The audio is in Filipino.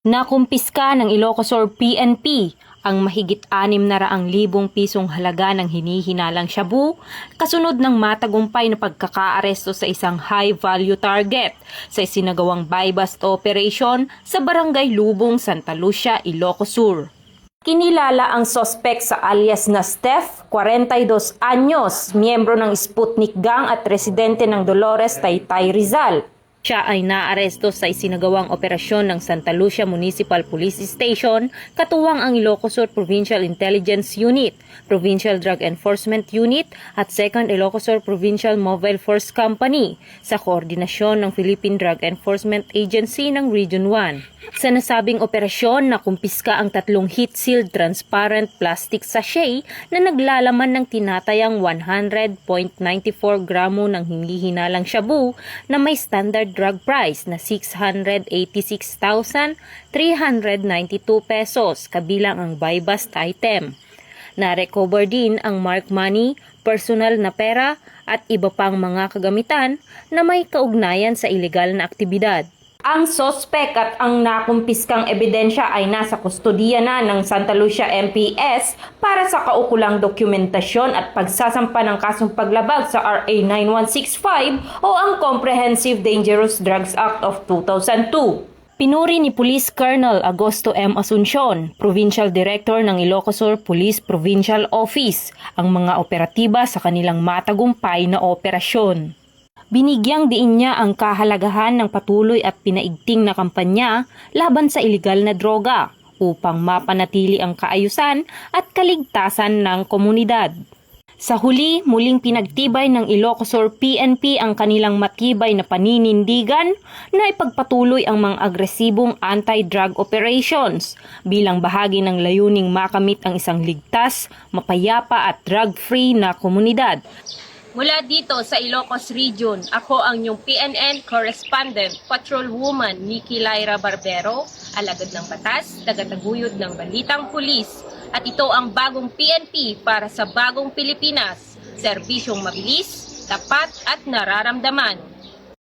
Nakumpiska ng Ilocos Sur PNP ang mahigit 600,000 pisong halaga ng hinihinalang shabu kasunod ng matagumpay na pagkakaaresto sa isang high-value target sa isinagawang buy-bust operation sa Barangay Lubong, Santa Lucia, Ilocos Sur. Kinilala ang sospek sa alias na Steph, 42 anyos, miyembro ng Sputnik Gang at residente ng Dolores, Taytay, Rizal. Siya ay naaresto sa isinagawang operasyon ng Santa Lucia Municipal Police Station, katuwang ang Ilocos Sur Provincial Intelligence Unit, Provincial Drug Enforcement Unit at 2nd Ilocos Sur Provincial Mobile Force Company sa koordinasyon ng Philippine Drug Enforcement Agency ng Region 1. Sa nasabing operasyon, nakumpiska ang 3 heat-sealed transparent plastic sachet na naglalaman ng tinatayang 100.94 gramo ng hinihinalang shabu na may standard drug price na 686,392 pesos kabilang ang buy-bust item. Na-recover din ang marked money, personal na pera at iba pang mga kagamitan na may kaugnayan sa ilegal na aktibidad. Ang sospek at ang nakumpiskang ebidensya ay nasa kustodiya na ng Santa Lucia MPS para sa kaukulang dokumentasyon at pagsasampa ng kasong paglabag sa RA 9165 o ang Comprehensive Dangerous Drugs Act of 2002. Pinuri ni Police Colonel Agosto M. Asuncion, Provincial Director ng Ilocos Sur Police Provincial Office, ang mga operatiba sa kanilang matagumpay na operasyon. Binigyang diin niya ang kahalagahan ng patuloy at pinaigting na kampanya laban sa ilegal na droga upang mapanatili ang kaayusan at kaligtasan ng komunidad. Sa huli, muling pinagtibay ng Ilocos Sur PNP ang kanilang matibay na paninindigan na ipagpatuloy ang mga agresibong anti-drug operations bilang bahagi ng layuning makamit ang isang ligtas, mapayapa at drug-free na komunidad. Mula dito sa Ilocos Region, ako ang inyong PNN Correspondent, Patrolwoman Nikki Lyra Barbero, alagad ng batas, tagataguyod ng balitang pulis. At ito ang bagong PNP para sa bagong Pilipinas, serbisyong mabilis, tapat at nararamdaman.